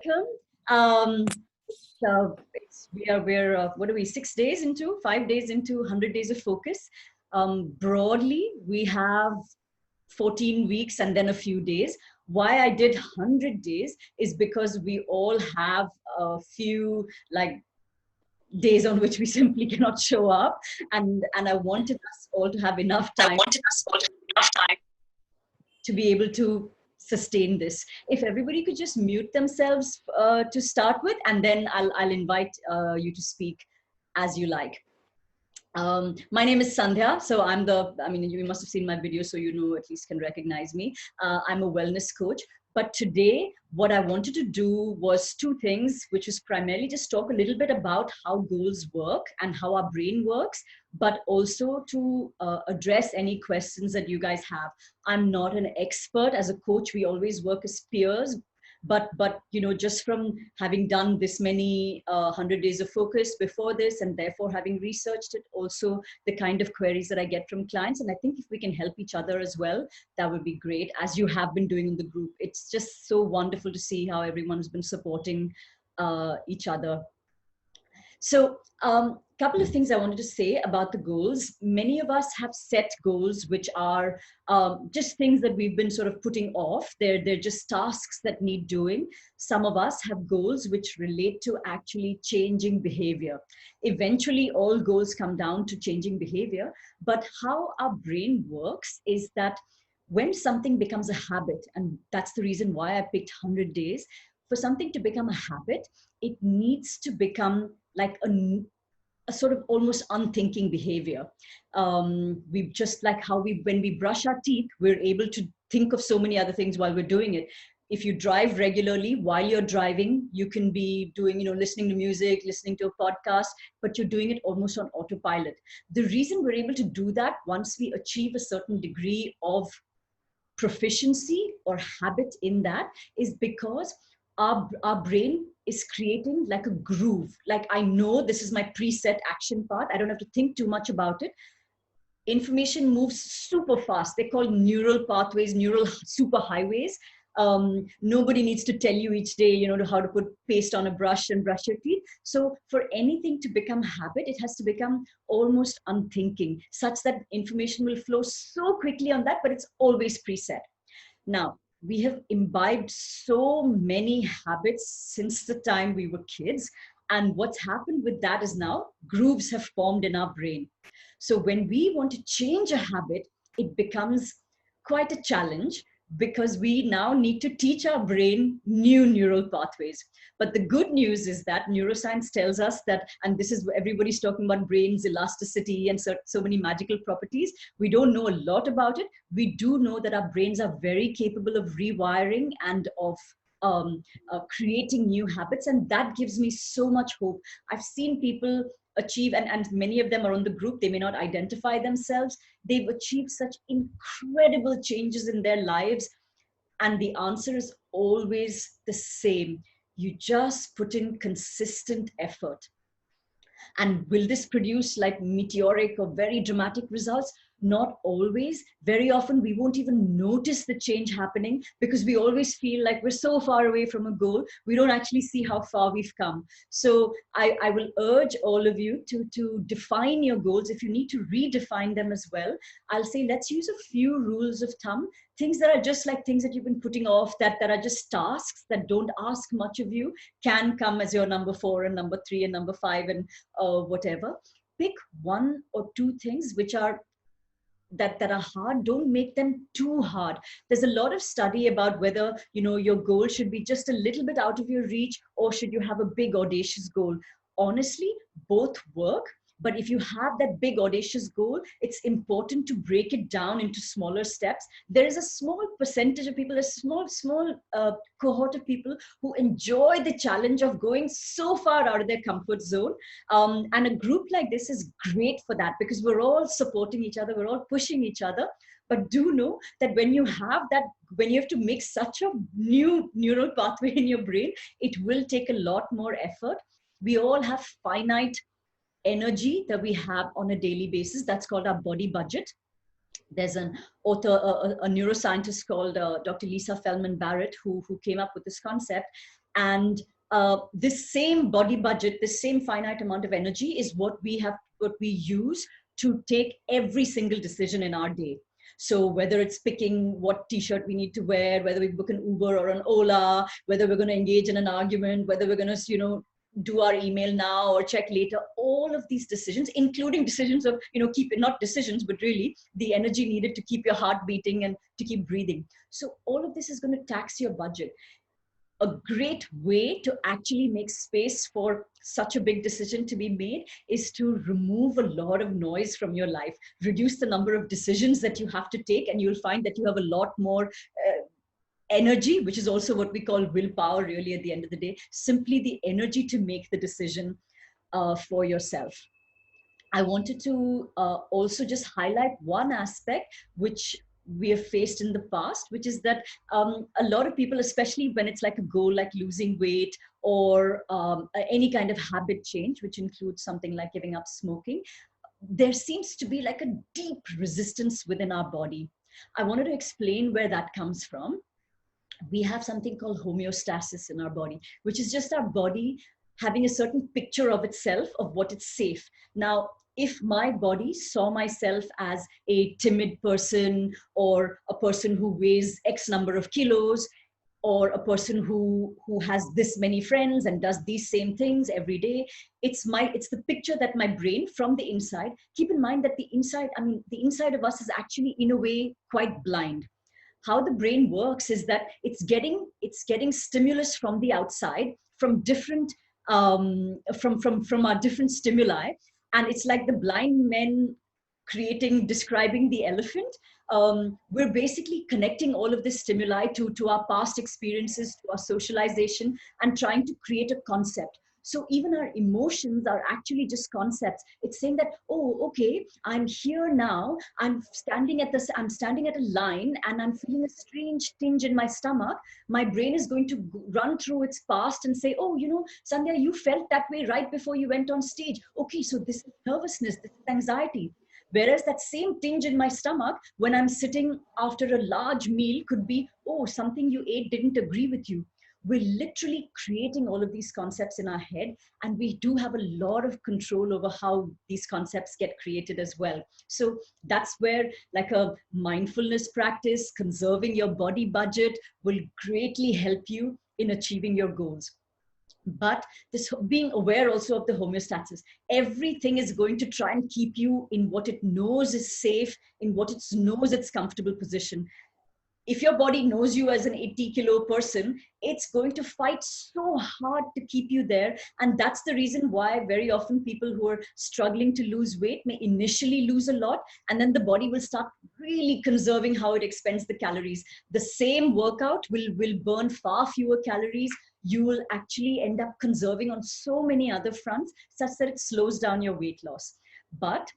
welcome. Um, we're what are we, 6 days into, 5 days into 100 days of focus. Broadly, we have 14 weeks and then a few days. Why I did 100 days is because we all have a few like days on which we simply cannot show up, and I wanted us all to have enough time to be able to sustain this. If everybody could just mute themselves to start with, and then I'll invite you to speak as you like. My name is Sandhya. So I mean, you must have seen my video, so you know, at least can recognize me. I'm a wellness coach. But today, what I wanted to do was two things, which is primarily just talk a little bit about how goals work and how our brain works, but also to address any questions that you guys have. I'm not an expert. As a coach, we always work as peers, but you know, just from having done this many 100 days of focus before this, and therefore having researched it, also the kind of queries that I get from clients, and I think if we can help each other as well, that would be great, as you have been doing in the group. It's just so wonderful to see how everyone's been supporting each other. So couple of things I wanted to say about the goals. Many of us have set goals which are just things that we've been sort of putting off. They're just tasks that need doing. Some of us have goals which relate to actually changing behavior. Eventually, all goals come down to changing behavior. But how our brain works is that when something becomes a habit, and that's the reason why I picked 100 days, for something to become a habit, it needs to become like a sort of almost unthinking behavior. We just like how when we brush our teeth, we're able to think of so many other things while we're doing it. If you drive regularly, while you're driving, you can be doing, you know, listening to music, listening to a podcast, but you're doing it almost on autopilot. The reason we're able to do that once we achieve a certain degree of proficiency or habit in that is because our brain is creating like a groove. Like, I know this is my preset action path. I don't have to think too much about it. Information moves super fast. They're called neural pathways, neural superhighways. Nobody needs to tell you each day, you know, how to put paste on a brush and brush your teeth. So for anything to become habit, it has to become almost unthinking, such that information will flow so quickly on that, but it's always preset. Now, we have imbibed so many habits since the time we were kids. And what's happened with that is now grooves have formed in our brain. So when we want to change a habit, it becomes quite a challenge because we now need to teach our brain new neural pathways. But the good news is that neuroscience tells us that, and this is everybody's talking about brain's elasticity and so many magical properties. We don't know a lot about it. We do know that our brains are very capable of rewiring and of creating new habits. And that gives me so much hope. I've seen people achieve, and many of them are on the group, they may not identify themselves. They've achieved such incredible changes in their lives. And the answer is always the same. You just put in consistent effort. And will this produce like meteoric or very dramatic results? Not always. Very often we won't even notice the change happening because we always feel like we're so far away from a goal. We don't actually see how far we've come. So I will urge all of you to define your goals. If you need to redefine them as well, I'll say let's use a few rules of thumb, things that are just like things that you've been putting off, that are just tasks that don't ask much of you, can come as your number 4 and number 3 and number 5 and whatever. Pick one or two things which are that are hard. Don't make them too hard. There's a lot of study about whether, you know, your goal should be just a little bit out of your reach, or should you have a big audacious goal. Honestly, both work. But if you have that big audacious goal, it's important to break it down into smaller steps. There is a small percentage of people, a small cohort of people who enjoy the challenge of going so far out of their comfort zone. And a group like this is great for that because we're all supporting each other, we're all pushing each other. But do know that when you have that, when you have to make such a new neural pathway in your brain, it will take a lot more effort. We all have finite energy that we have on a daily basis. That's called our body budget. There's an author, a neuroscientist called Dr. Lisa Feldman Barrett, who came up with this concept. And this same body budget, this same finite amount of energy is what we use to take every single decision in our day. So whether it's picking what t-shirt we need to wear, whether we book an Uber or an Ola, whether we're going to engage in an argument, whether we're going to, do our email now or check later, all of these decisions, including decisions of, keep it, not decisions, but really the energy needed to keep your heart beating and to keep breathing. So all of this is going to tax your budget. A great way to actually make space for such a big decision to be made is to remove a lot of noise from your life, reduce the number of decisions that you have to take, and you'll find that you have a lot more energy, which is also what we call willpower, really, at the end of the day, simply the energy to make the decision for yourself. I wanted to also just highlight one aspect which we have faced in the past, which is that a lot of people, especially when it's like a goal like losing weight or any kind of habit change, which includes something like giving up smoking, there seems to be like a deep resistance within our body. I wanted to explain where that comes from. We have something called homeostasis in our body, which is just our body having a certain picture of itself, of what it's safe. Now, if my body saw myself as a timid person or a person who weighs X number of kilos, or a person who has this many friends and does these same things every day, it's the picture that my brain from the inside, keep in mind that the inside of us is actually in a way quite blind. How the brain works is that it's getting stimulus from the outside, from different from our different stimuli, and it's like the blind men describing the elephant. We're basically connecting all of this stimuli to our past experiences, to our socialization, and trying to create a concept. So even our emotions are actually just concepts. It's saying that, oh, okay, I'm here now. I'm standing at a line and I'm feeling a strange tinge in my stomach. My brain is going to run through its past and say, oh, Sandhya, you felt that way right before you went on stage. Okay, so this is nervousness, this is anxiety. Whereas that same tinge in my stomach when I'm sitting after a large meal could be, oh, something you ate didn't agree with you. We're literally creating all of these concepts in our head, and we do have a lot of control over how these concepts get created as well. So that's where, like, a mindfulness practice, conserving your body budget, will greatly help you in achieving your goals. But this being aware also of the homeostasis, everything is going to try and keep you in what it knows is safe, in what it knows its comfortable position. If your body knows you as an 80-kilo person, it's going to fight so hard to keep you there. And that's the reason why very often people who are struggling to lose weight may initially lose a lot, and then the body will start really conserving how it expends the calories. The same workout will burn far fewer calories. You will actually end up conserving on so many other fronts, such that it slows down your weight loss. But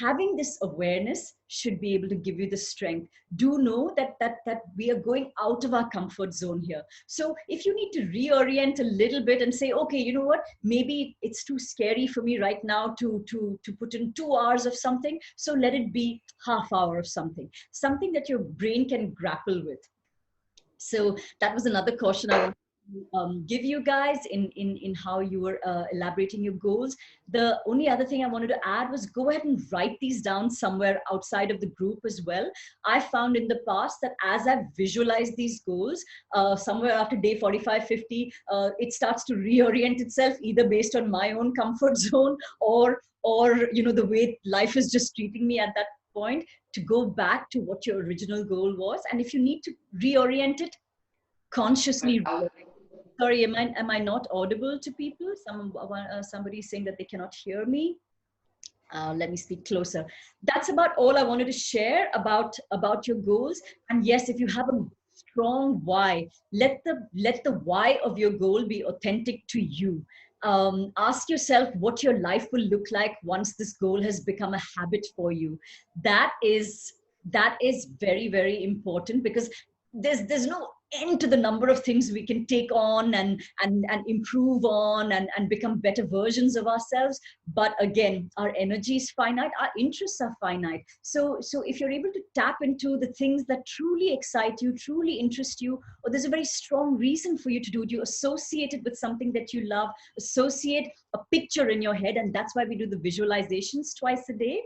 having this awareness should be able to give you the strength. Do know that we are going out of our comfort zone here. So if you need to reorient a little bit and say, okay, you know what, maybe it's too scary for me right now to put in 2 hours of something, so let it be half hour of something that your brain can grapple with. So that was another caution I want to give you guys in how you were elaborating your goals. The only other thing I wanted to add was go ahead and write these down somewhere outside of the group as well. I found in the past that as I've visualized these goals, somewhere after day 45, 50, it starts to reorient itself, either based on my own comfort zone or the way life is just treating me at that point, to go back to what your original goal was. And if you need to reorient it, consciously. Sorry, am I not audible to people? Somebody is saying that they cannot hear me. Let me speak closer. That's about all I wanted to share about your goals. And yes, if you have a strong why, let the why of your goal be authentic to you. Ask yourself what your life will look like once this goal has become a habit for you. That is very, very important, because there's no end to the number of things we can take on and improve on and become better versions of ourselves. But again, our energy is finite, our interests are finite. So if you're able to tap into the things that truly excite you, truly interest you, or there's a very strong reason for you to do it, you associate it with something that you love, associate a picture in your head, and that's why we do the visualizations twice a day.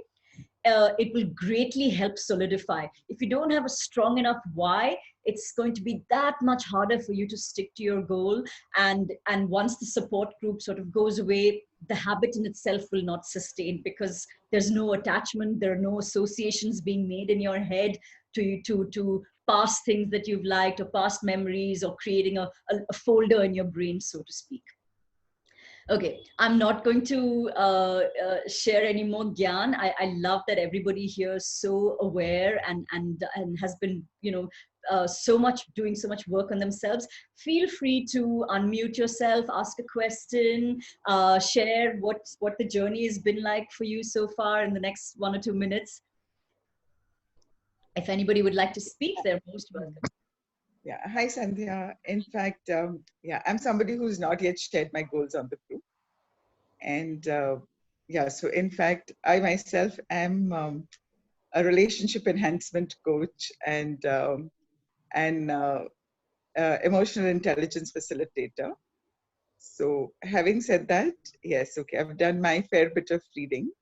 It will greatly help solidify. If you don't have a strong enough why, it's going to be that much harder for you to stick to your goal. And once the support group sort of goes away, the habit in itself will not sustain, because there's no attachment, there are no associations being made in your head to past things that you've liked, or past memories, or creating a folder in your brain, so to speak. Okay, I'm not going to share any more gyan. I love that everybody here is so aware and has been, doing so much work on themselves. Feel free to unmute yourself, ask a question, share what the journey has been like for you so far in the next 1 or 2 minutes. If anybody would like to speak, they're most welcome. Yeah. Hi, Sandhya. In fact, I'm somebody who's not yet shared my goals on the group. And so in fact, I myself am a relationship enhancement coach and emotional intelligence facilitator. So having said that, yes, okay, I've done my fair bit of reading.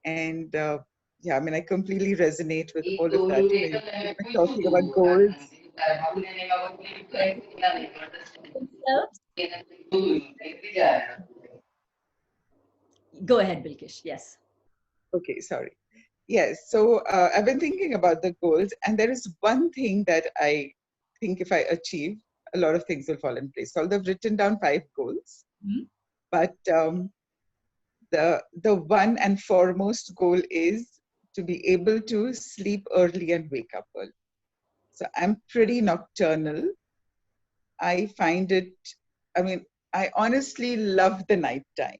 And I completely resonate with all of that. We're talking about goals. Go ahead, Bilkish. Yes. Okay, sorry. Yes, so I've been thinking about the goals, and there is one thing that I think if I achieve, a lot of things will fall in place. So I've written down 5 goals, but the one and foremost goal is to be able to sleep early and wake up early. So I'm pretty nocturnal. I find it, I honestly love the nighttime.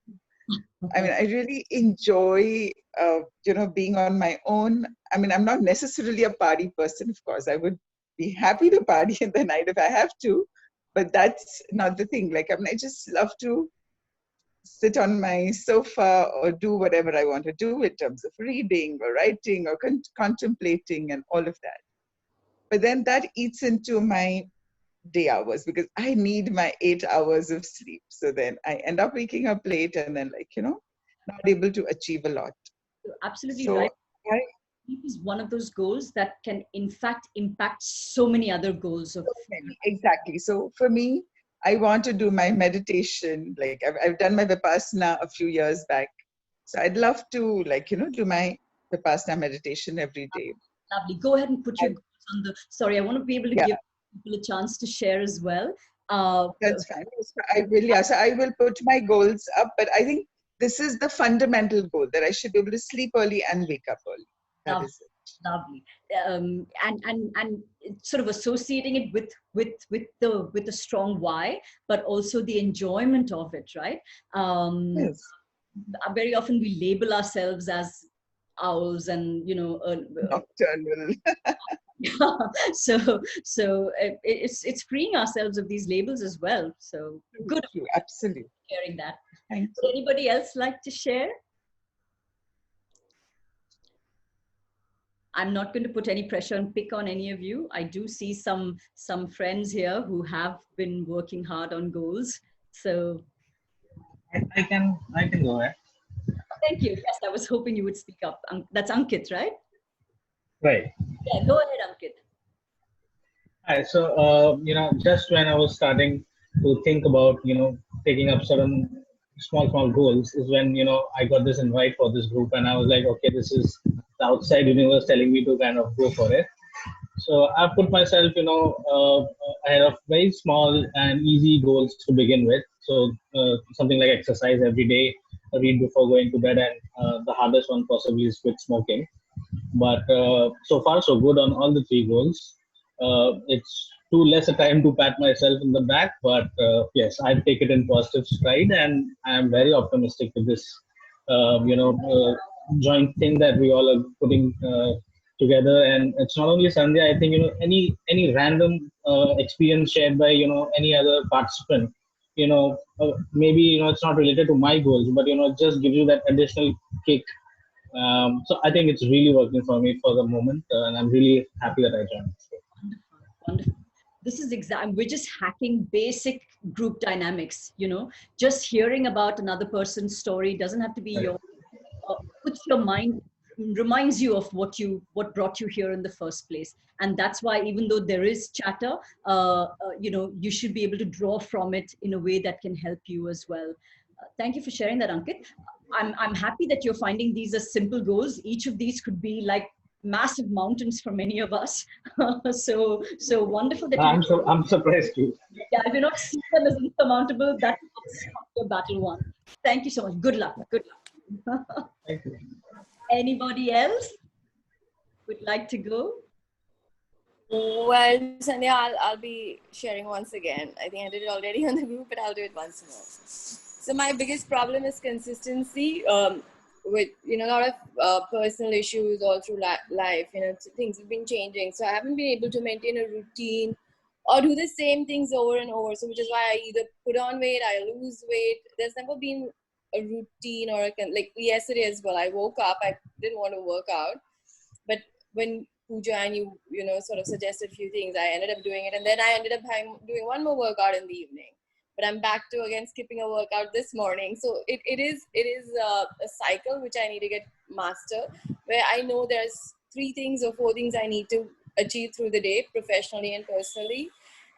I really enjoy, being on my own. I'm not necessarily a party person, of course. I would be happy to party in the night if I have to, but that's not the thing. I just love to sit on my sofa or do whatever I want to do in terms of reading or writing or contemplating and all of that. But then that eats into my day hours because I need my 8 hours of sleep. So then I end up waking up late and then not able to achieve a lot. You're absolutely right. Sleep is one of those goals that can in fact impact so many other goals. Exactly. So for me, I want to do my meditation. I've done my Vipassana a few years back. So I'd love to do my Vipassana meditation every day. Lovely. Go ahead and put your goals on the, sorry, I want to be able to give people a chance to share as well. That's fine. So I will put my goals up, but I think this is the fundamental goal, that I should be able to sleep early and wake up early. That is it. Lovely. And sort of associating it with the strong why, but also the enjoyment of it, right? Yes. Very often we label ourselves as owls and nocturnal. so it's freeing ourselves of these labels as well. So good. Absolutely. Sharing that. Thank you. Would anybody else like to share? I'm not going to put any pressure and pick on any of you. I do see some friends here who have been working hard on goals. So I can go ahead. Thank you. Yes, I was hoping you would speak up. That's Ankit, right? Right. Yeah, go ahead, Ankit. Hi. So, just when I was starting to think about, taking up certain small goals is when, I got this invite for this group and I was like, okay, this is the outside universe telling me to kind of go for it. So I put myself, I had a very small and easy goals to begin with. So something like exercise every day, read before going to bed, and the hardest one possibly is quit smoking. But so far so good on all the 3 goals. It's too less a time to pat myself in the back, but yes, I take it in positive stride, and I am very optimistic with this, joint thing that we all are putting together. And it's not only Sandhya. I think any random experience shared by any other participant. Maybe it's not related to my goals, but it just gives you that additional kick. So I think it's really working for me for the moment, and I'm really happy that I joined. Wonderful, wonderful. This is exactly, we're just hacking basic group dynamics, just hearing about another person's story doesn't have to be Right. your, puts your mind, reminds you of what brought you here in the first place. And that's why, even though there is chatter, you should be able to draw from it in a way that can help you as well. Thank you for sharing that, Ankit. I'm happy that you're finding these as simple goals. Each of these could be like massive mountains for many of us. So wonderful that you, I'm surprised too. yeah, if you not see them as insurmountable, that's your battle one. Thank you so much. Good luck. Good luck. Thank you. Anybody else would like to go? Well, Sandhya, I'll be sharing once again. I think I did it already on the group, but I'll do it once more. So my biggest problem is consistency. With a lot of personal issues all through life, things have been changing. So I haven't been able to maintain a routine or do the same things over and over. So which is why I either put on weight, I lose weight. There's never been a routine or like yesterday as well. I woke up, I didn't want to work out, but when Pooja and you sort of suggested a few things, I ended up doing it, and then I ended up doing one more workout in the evening. But I'm back to again skipping a workout this morning. So it is a cycle which I need to get master, where I know there's 3 things or 4 things I need to achieve through the day, professionally and personally,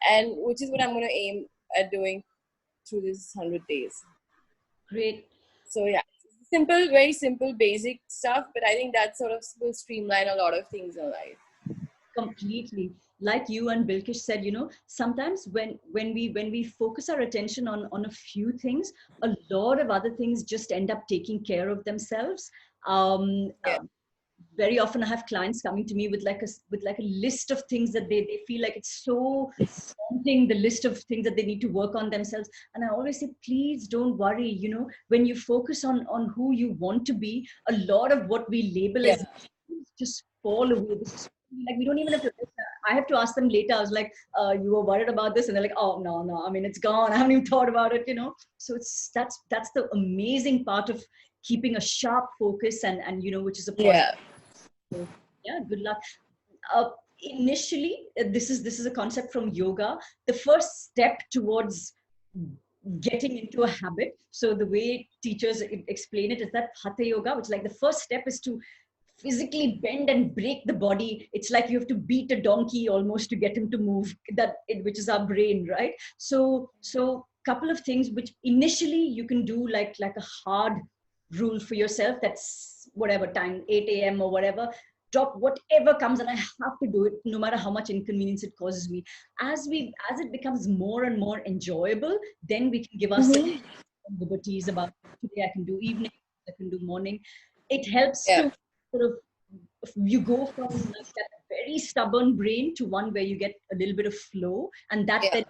and which is what I'm going to aim at doing through this 100 days. Great. So yeah, simple, very simple, basic stuff, but I think that sort of will streamline a lot of things in life. Completely. Like you and Bilkish said, sometimes when we focus our attention on a few things, a lot of other things just end up taking care of themselves. Yeah. Very often I have clients coming to me with like a list of things that they feel like it's so daunting, the list of things that they need to work on themselves. And I always say, please don't worry. When you focus on who you want to be, a lot of what we label as just fall away. This is like, we don't even have to, I have to ask them later. I was like, you were worried about this, and they're like, oh no, I mean, it's gone. I haven't even thought about it. So that's the amazing part of keeping a sharp focus, and which is a positive. So, yeah, good luck. Initially, this is a concept from yoga. The first step towards getting into a habit. So the way teachers explain it is that hatha yoga, which, like, the first step is to physically bend and break the body. It's like you have to beat a donkey almost to get him to move, which is our brain, right? So couple of things which initially you can do, like a hard rule for yourself, that's whatever time, 8 a.m. or whatever, drop whatever comes, and I have to do it no matter how much inconvenience it causes me. As it becomes more and more enjoyable, then we can give ourselves liberties about, today I can do evening, I can do morning. It helps to sort of, you go from like that very stubborn brain to one where you get a little bit of flow, and that then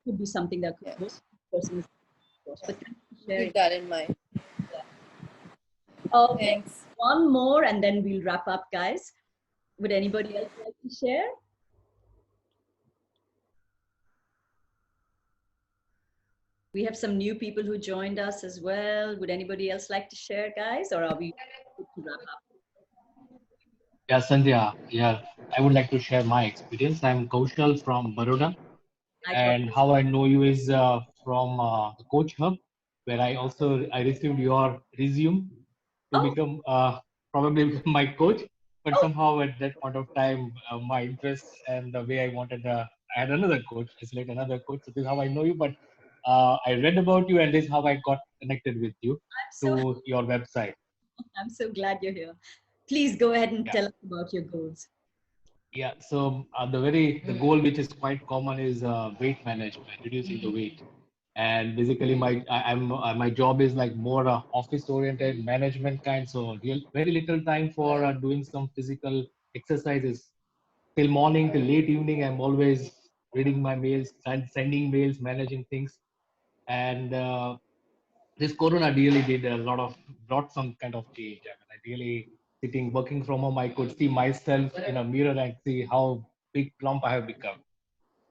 could be something that most person is. But thank you for sharing. Keep that in mind. Okay, Thanks. one more and then we'll wrap up, guys. Would anybody else like to share? We have some new people who joined us as well. Would anybody else like to share, guys, or are we good to wrap up? Yeah, Sandhya. Yeah, I would like to share my experience. I'm Kaushal from Baroda, I thought, and how I know you is from the Coach Hub, where I received your resume to oh, become probably become my coach. But oh, somehow at that point of time, my interests and the way I wanted, I had another coach. I selected another coach. So this is how I know you. But I read about you, and this is how I got connected with you to your website. I'm so glad you're here. Please go ahead and Yeah. tell us about your goals. Yeah, so the goal which is quite common is weight management, reducing the weight. And basically, my job is like more office oriented management kind. So very little time for doing some physical exercises. Till morning, till late evening, I'm always reading my mails, sending mails, managing things. And this Corona really did brought some kind of change. I mean, I really sitting, working from home, I could see myself in a mirror and see how big plump I have become.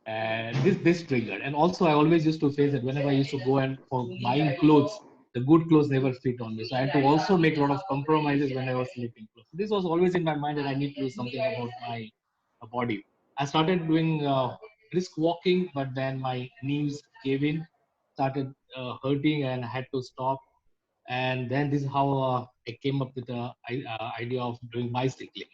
And this triggered. And also, I always used to face that whenever I used to go and for buying clothes, the good clothes never fit on me. So I had to also make a lot of compromises when I was sleeping clothes. This was always in my mind that I need to do something about my body. I started doing brisk walking, but then my knees gave in, started hurting, and I had to stop. And then this is how I came up with the idea of doing bicycling.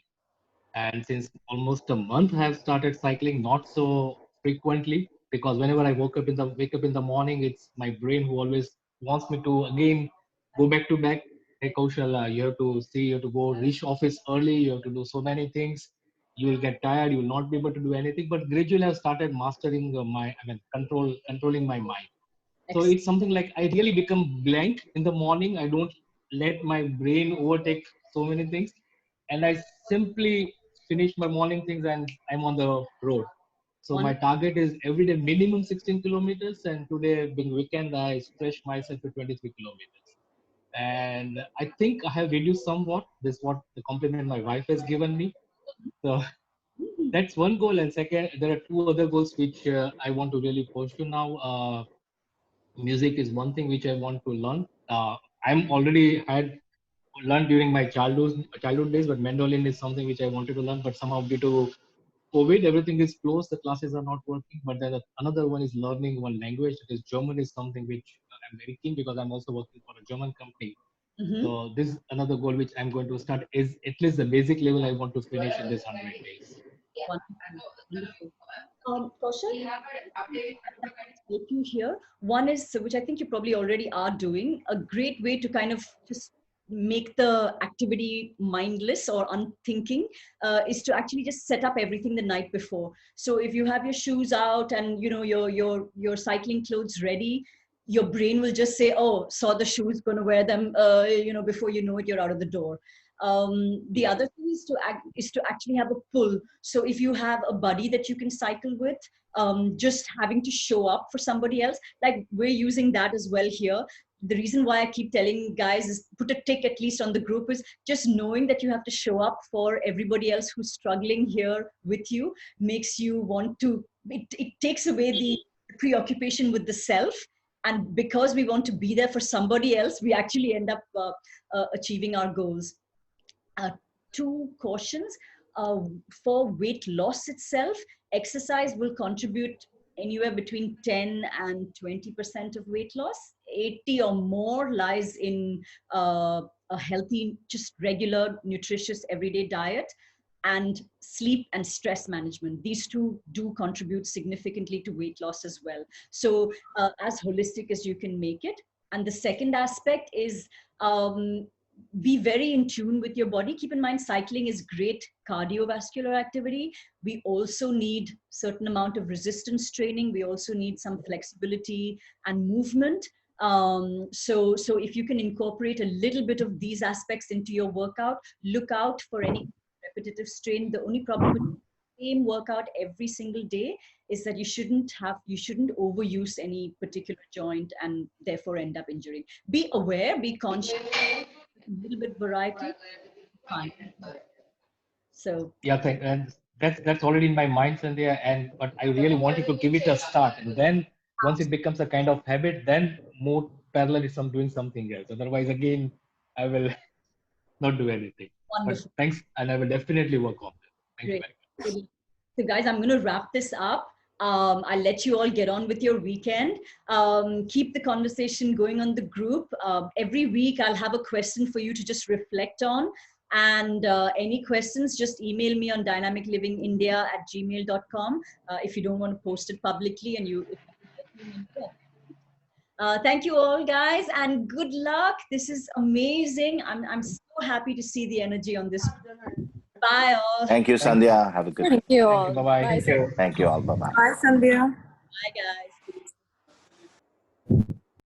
And since almost a month, I have started cycling, not so frequently, because whenever I wake up in the morning, it's my brain who always wants me to again go back to back. Hey Kaushal, you have to see, you have to go reach office early, you have to do so many things. You will get tired, you will not be able to do anything. But gradually, I've started mastering controlling my mind. So Excellent. it's something like I really become blank in the morning. I don't let my brain overtake so many things. And I simply finish my morning things and I'm on the road. So my target is every day minimum 16 kilometers. And today, being weekend, I stretch myself to 23 kilometers. And I think I have reduced somewhat. This is what the compliment my wife has given me. So that's one goal. And second, there are two other goals which I want to really pursue now. Music is one thing which I want to learn. I'm already had learned during my childhood days, but mandolin is something which I wanted to learn. But somehow due to COVID, everything is closed. The classes are not working. But then another one is learning one language. Because German is something which I'm very keen because I'm also working for a German company. Mm-hmm. So this is another goal which I'm going to start. Is at least the basic level I want to finish in this 100 days. Wonderful. Wonderful. Kaushal, help you here. One is, which I think you probably already are doing, a great way to kind of just make the activity mindless or unthinking is to actually just set up everything the night before. So if you have your shoes out and your cycling clothes ready, your brain will just say, "Oh, saw the shoes, gonna wear them." Before you know it, you're out of the door. The other thing is to actually have a pull. So if you have a buddy that you can cycle with, just having to show up for somebody else, like we're using that as well here. The reason why I keep telling guys is put a tick at least on the group is just knowing that you have to show up for everybody else who's struggling here with you makes you want to, it takes away the preoccupation with the self. And because we want to be there for somebody else, we actually end up achieving our goals. uh, Two cautions. For weight loss itself, exercise will contribute anywhere between 10 and 20% of weight loss. 80 or more lies in a healthy, just regular, nutritious, everyday diet. And sleep and stress management. These two do contribute significantly to weight loss as well. So, as holistic as you can make it. And the second aspect is be very in tune with your body. Keep in mind, cycling is great cardiovascular activity. We also need certain amount of resistance training. We also need some flexibility and movement. So if you can incorporate a little bit of these aspects into your workout, look out for any repetitive strain. The only problem with the same workout every single day is that you shouldn't overuse any particular joint and therefore end up injuring. Be aware, be conscious, a little bit variety, fine. So Yeah, and that's already in my mind, Sandhya. And but I really wanted to give it a start, and then once it becomes a kind of habit, then more parallel is some doing something else. Otherwise, again, I will not do anything. But wonderful. thanks, and I will definitely work on it. Thank you Great. very much. So guys, I'm going to wrap this up. I'll let you all get on with your weekend. Keep the conversation going on the group. Every week, I'll have a question for you to just reflect on. And any questions, just email me on dynamiclivingindia@gmail.com if you don't want to post it publicly and you. Thank you all, guys, and good luck. This is amazing. I'm so happy to see the energy on this. Bye, all. Thank you, Thank you. Sandhya. Have a good Thank day. you Thank you. all. Bye bye. Bye. Thank you. Thank you all. Bye bye. Bye, Sandhya. Bye, guys.